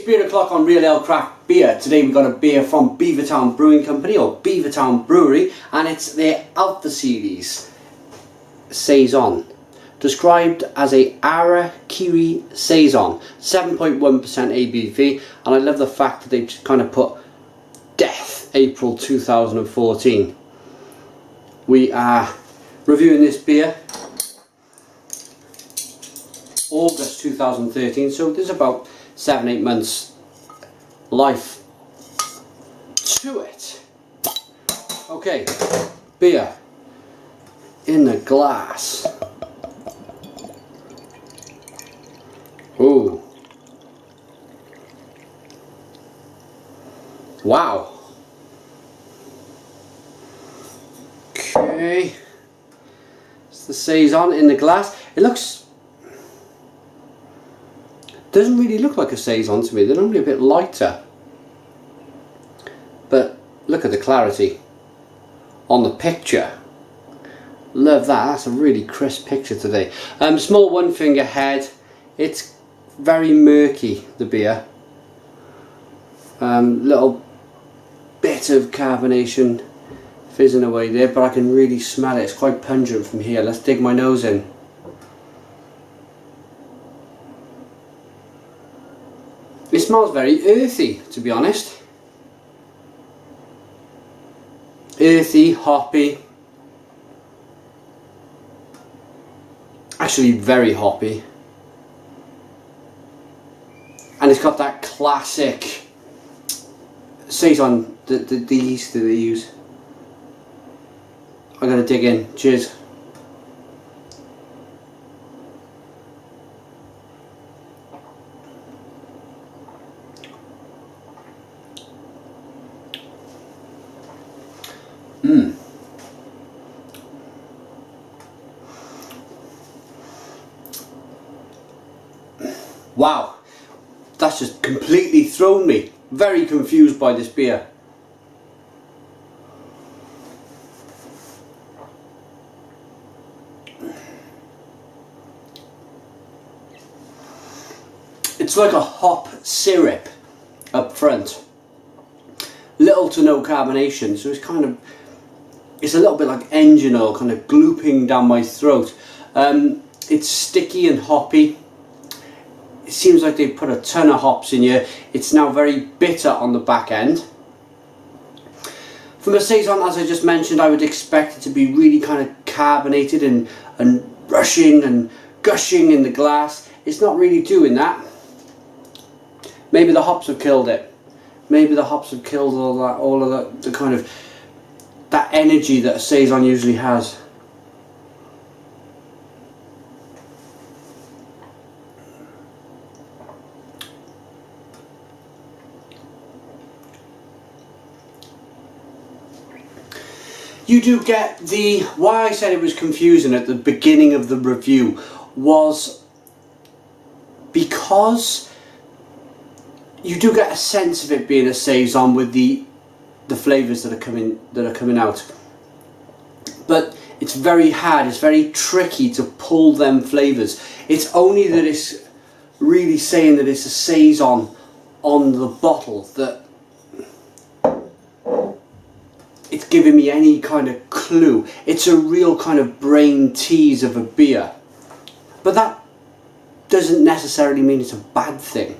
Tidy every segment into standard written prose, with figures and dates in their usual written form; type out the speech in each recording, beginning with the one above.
it's beer o'clock on Real Ale Craft Beer. Today we've got a beer from Beavertown Brewing Company, or Beavertown Brewery, and it's their Ara Kiri Saison, described as a Ara Kiri Saison, 7.1% ABV, and I love the fact that they just kind of put Death, April 2014. We are reviewing this beer August 2013, so there's about 7-8 months life to it. Okay, beer in the glass. Ooh, wow. Okay, it's the Saison in the glass. It doesn't really look like a Saison to me. They're normally a bit lighter, but look at the clarity on the picture. Love that. That's a really crisp picture today. Small one finger head. It's very murky, the beer. Little bit of carbonation fizzing away there, but I can really smell it. It's quite pungent from here. Let's dig my nose in. It smells very earthy, to be honest. Earthy, hoppy. Actually very hoppy. And it's got that classic Saison, the yeast that they use. I'm going to dig in. Cheers. Wow, that's just completely thrown me. Very confused by this beer. It's like a hop syrup up front. Little to no carbonation, so it's a little bit like engine oil, kind of glooping down my throat. It's sticky and hoppy. It seems like they've put a ton of hops in here. It's now very bitter on the back end. From a Saison, as I just mentioned, I would expect it to be really kind of carbonated and rushing and gushing in the glass. It's not really doing that. Maybe the hops have killed it. Maybe the hops have killed all of the kind of that energy that a Saison usually has. You do get why I said it was confusing at the beginning of the review was because you do get a sense of it being a Saison with the flavours that are coming out, but it's very hard. It's very tricky to pull them flavours. It's only that it's really saying that it's a Saison on the bottle that it's giving me any kind of clue. It's a real kind of brain tease of a beer, but that doesn't necessarily mean it's a bad thing.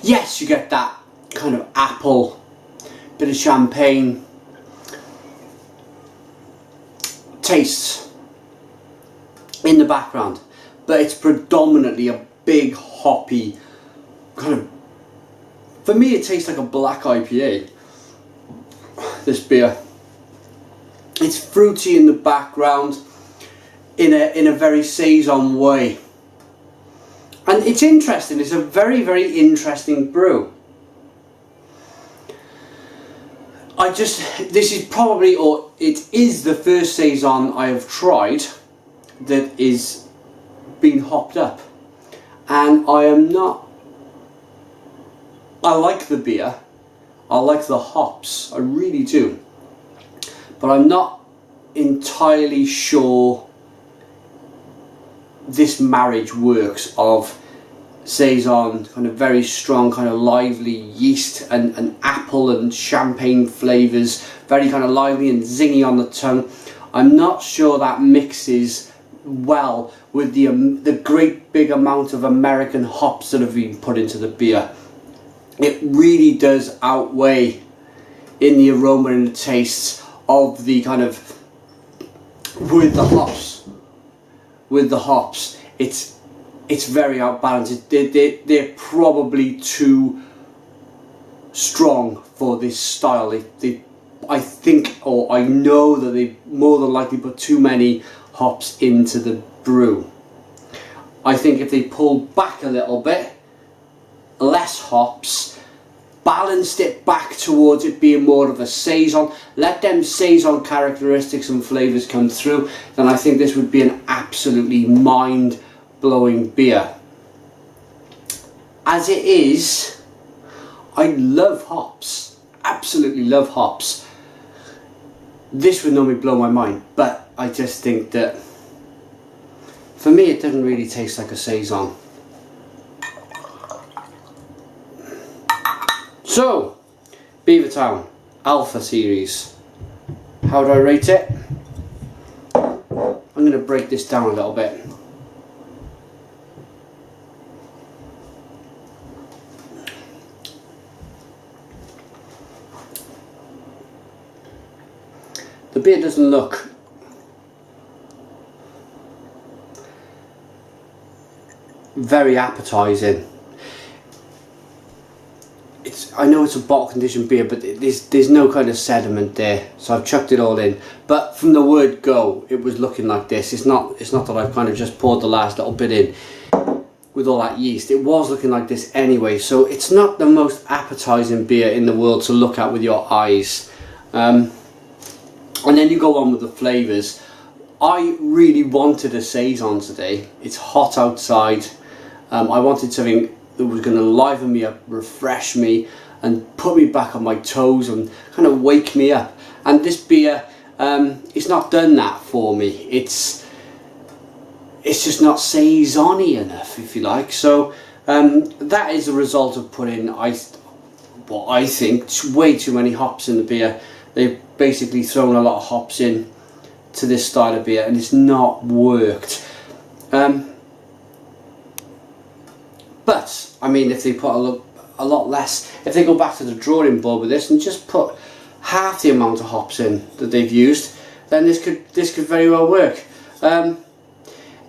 Yes, you get that kind of apple, bit of champagne tastes in the background, but it's predominantly a big hoppy kind of, for me it tastes like a black IPA, this beer. It's fruity in the background in a very Saison way. And it's interesting, it's a very, very interesting brew. This is probably, or it is the first Saison I have tried that is been hopped up. And I am not I like the beer, I like the hops, I really do, but I'm not entirely sure this marriage works of Saison, kind of very strong, kind of lively yeast and apple and champagne flavours, very kind of lively and zingy on the tongue. I'm not sure that mixes well with the great big amount of American hops that have been put into the beer. It really does outweigh in the aroma and the tastes of the kind of with the hops. It's very outbalanced. They're probably too strong for this style. I think, or I know that they more than likely put too many hops into the brew. I think if they pulled back a little bit, less hops, balanced it back towards it being more of a Saison, let them Saison characteristics and flavours come through, then I think this would be an absolutely mind-blowing beer. As it is, I love hops, absolutely love hops. This would normally blow my mind, but I just think that for me it doesn't really taste like a Saison. So, Beavertown Alpha Series. How do I rate it? I'm going to break this down a little bit. The beer doesn't look very appetizing. I know it's a bottle conditioned beer, but there's no kind of sediment there, so I've chucked it all in. But from the word go, it was looking like this. It's not that I've kind of just poured the last little bit in with all that yeast. It was looking like this anyway, so it's not the most appetizing beer in the world to look at with your eyes. And then you go on with the flavours. I really wanted a Saison today. It's hot outside. I wanted something that was going to liven me up, refresh me, and put me back on my toes and kind of wake me up. And this beer, it's not done that for me. It's just not Saison-y enough, if you like. So that is a result of putting what I think way too many hops in the beer. They've basically thrown a lot of hops in to this style of beer, and it's not worked. But I mean, if they put a lot less, if they go back to the drawing board with this and just put half the amount of hops in that they've used, then this could very well work.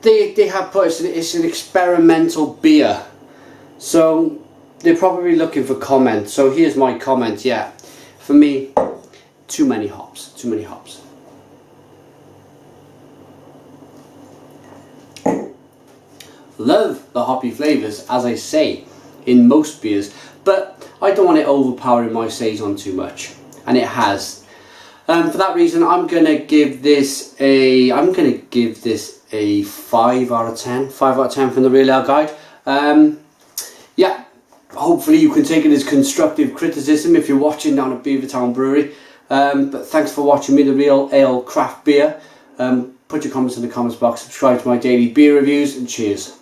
They have put it's an experimental beer, so they're probably looking for comments. So here's my comment. Yeah, for me, too many hops. Too many hops. Love the hoppy flavours, as I say, in most beers, but I don't want it overpowering my Saison too much, and it has. For that reason, I'm gonna give this a 5 out of 10. 5 out of 10 from the Real Ale Guide. Yeah, hopefully you can take it as constructive criticism if you're watching down at Beavertown Brewery. But thanks for watching me, the Real Ale Craft Beer. Put your comments in the comments box, subscribe to my daily beer reviews, and cheers.